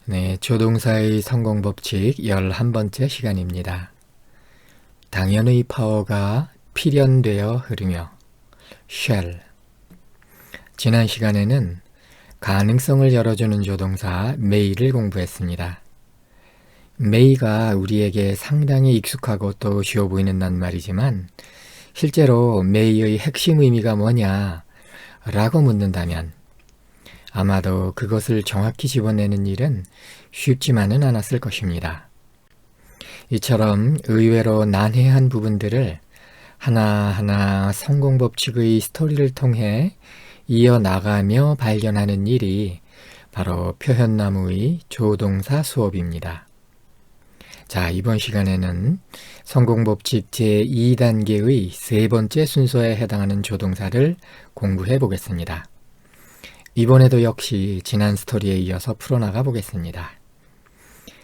네, 조동사의 성공법칙 11번째 시간입니다. 당연의 파워가 필연되어 흐르며 shall. 지난 시간에는 가능성을 열어주는 조동사 may를 공부했습니다. may가 우리에게 상당히 익숙하고 또 쉬워 보이는 낱말이지만 실제로 may의 핵심 의미가 뭐냐 라고 묻는다면 아마도 그것을 정확히 집어내는 일은 쉽지만은 않았을 것입니다. 이처럼 의외로 난해한 부분들을 하나하나 성공법칙의 스토리를 통해 이어나가며 발견하는 일이 바로 표현나무의 조동사 수업입니다. 자, 이번 시간에는 성공법칙 제2단계의 세 번째 순서에 해당하는 조동사를 공부해 보겠습니다. 이번에도 역시 지난 스토리에 이어서 풀어나가 보겠습니다.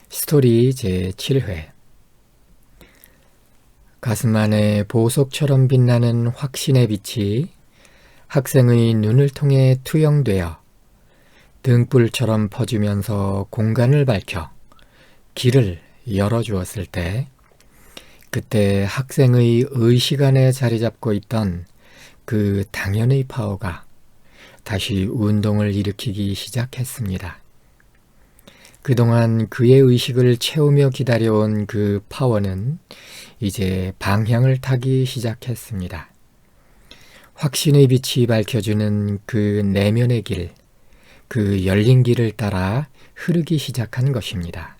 스토리 제7회. 가슴 안에 보석처럼 빛나는 확신의 빛이 학생의 눈을 통해 투영되어 등불처럼 퍼지면서 공간을 밝혀 길을 열어주었을 때, 그때 학생의 의식 안에 자리 잡고 있던 그 당연의 파워가 다시 운동을 일으키기 시작했습니다. 그동안 그의 의식을 채우며 기다려온 그 파워는 이제 방향을 타기 시작했습니다. 확신의 빛이 밝혀주는 그 내면의 길, 그 열린 길을 따라 흐르기 시작한 것입니다.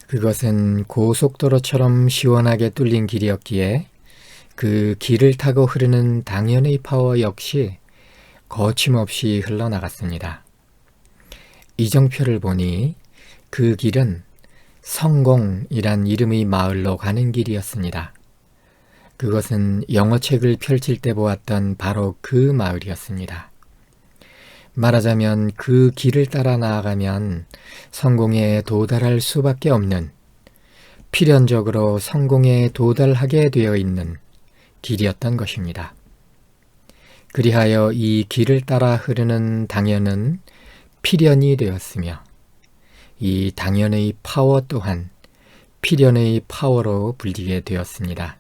그것은 고속도로처럼 시원하게 뚫린 길이었기에 그 길을 타고 흐르는 당연의 파워 역시 거침없이 흘러나갔습니다. 이정표를 보니 그 길은 성공이란 이름의 마을로 가는 길이었습니다. 그것은 영어책을 펼칠 때 보았던 바로 그 마을이었습니다. 말하자면 그 길을 따라 나아가면 성공에 도달할 수밖에 없는, 필연적으로 성공에 도달하게 되어 있는 길이었던 것입니다. 그리하여 이 길을 따라 흐르는 당연은 필연이 되었으며 이 당연의 파워 또한 필연의 파워로 불리게 되었습니다.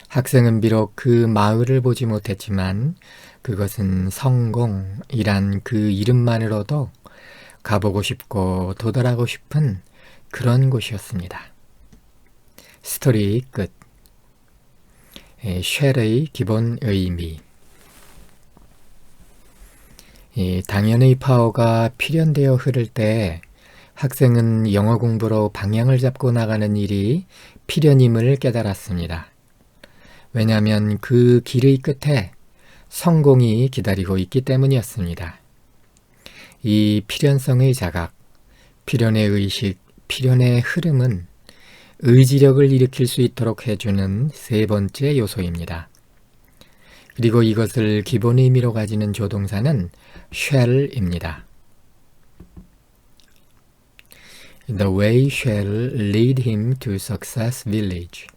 학생은 비록 그 마을을 보지 못했지만 그것은 성공이란 그 이름만으로도 가보고 싶고 도달하고 싶은 그런 곳이었습니다. 스토리 끝. shall의 기본 의미. 당연의 파워가 필연되어 흐를 때 학생은 영어 공부로 방향을 잡고 나가는 일이 필연임을 깨달았습니다. 왜냐하면 그 길의 끝에 성공이 기다리고 있기 때문이었습니다. 이 필연성의 자각, 필연의 의식, 필연의 흐름은 의지력을 일으킬 수 있도록 해주는 세 번째 요소입니다. 그리고 이것을 기본 의미로 가지는 조동사는 shall입니다. The way shall lead him to Success Village.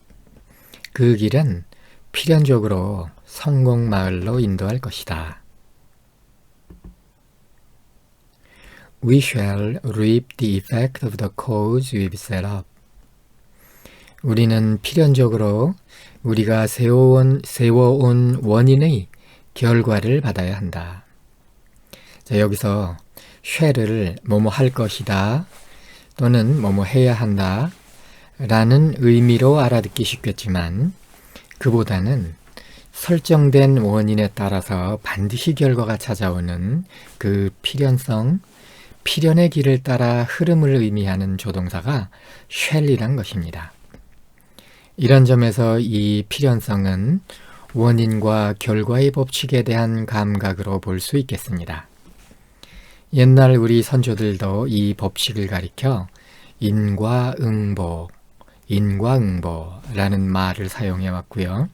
그 길은 필연적으로 성공 마을로 인도할 것이다. We shall reap the effect of the cause we've set up. 우리는 필연적으로 우리가 세워온 원인의 결과를 받아야 한다. 자, 여기서 shall을 뭐뭐 할 것이다 또는 뭐뭐 해야 한다 라는 의미로 알아듣기 쉽겠지만 그보다는 설정된 원인에 따라서 반드시 결과가 찾아오는 그 필연성, 필연의 길을 따라 흐름을 의미하는 조동사가 shall이란 것입니다. 이런 점에서 이 필연성은 원인과 결과의 법칙에 대한 감각으로 볼 수 있겠습니다. 옛날 우리 선조들도 이 법칙을 가리켜 인과응보라는 말을 사용해 왔고요.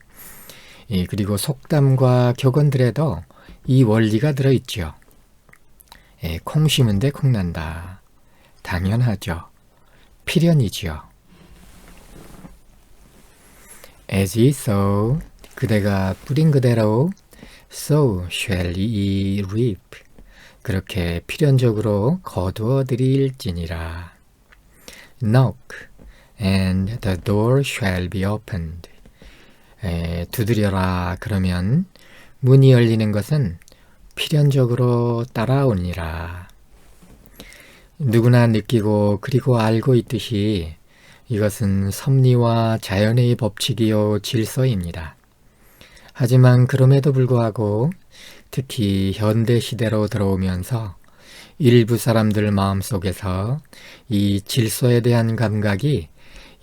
그리고 속담과 격언들에도 이 원리가 들어있죠. 콩 심은데 콩 난다. 당연하죠. 필연이지요. As he sow, 그대가 뿌린 그대로 so shall he reap. 그렇게 필연적으로 거두어 드릴지니라. Knock, and the door shall be opened. 두드려라 그러면 문이 열리는 것은 필연적으로 따라오니라. 누구나 느끼고 그리고 알고 있듯이 이것은 섭리와 자연의 법칙이요 질서입니다. 하지만 그럼에도 불구하고 특히 현대 시대로 들어오면서 일부 사람들 마음속에서 이 질서에 대한 감각이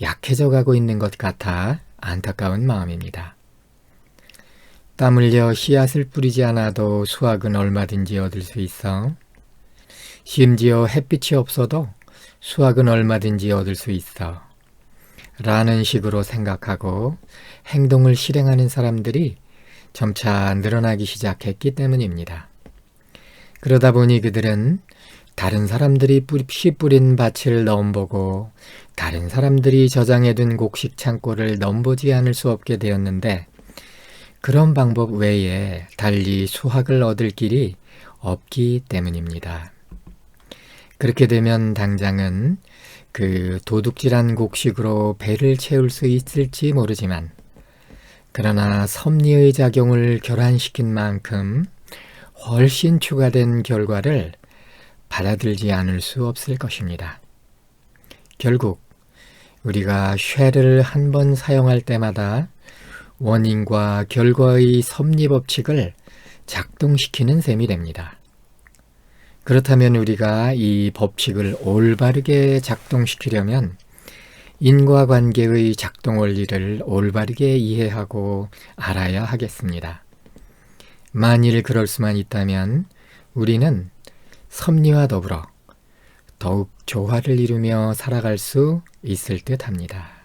약해져 가고 있는 것 같아 안타까운 마음입니다. 땀 흘려 씨앗을 뿌리지 않아도 수확은 얼마든지 얻을 수 있어. 심지어 햇빛이 없어도 수확은 얼마든지 얻을 수 있어. 라는 식으로 생각하고 행동을 실행하는 사람들이 점차 늘어나기 시작했기 때문입니다. 그러다 보니 그들은 다른 사람들이 씨 뿌린 밭을 넘보고 다른 사람들이 저장해둔 곡식 창고를 넘보지 않을 수 없게 되었는데 그런 방법 외에 달리 수확을 얻을 길이 없기 때문입니다. 그렇게 되면 당장은 그 도둑질한 곡식으로 배를 채울 수 있을지 모르지만 그러나 섭리의 작용을 결환시킨 만큼 훨씬 추가된 결과를 받아들지 않을 수 없을 것입니다. 결국 우리가 쉘을 한 번 사용할 때마다 원인과 결과의 섭리법칙을 작동시키는 셈이 됩니다. 그렇다면 우리가 이 법칙을 올바르게 작동시키려면 인과관계의 작동 원리를 올바르게 이해하고 알아야 하겠습니다. 만일 그럴 수만 있다면 우리는 섭리와 더불어 더욱 조화를 이루며 살아갈 수 있을 듯 합니다.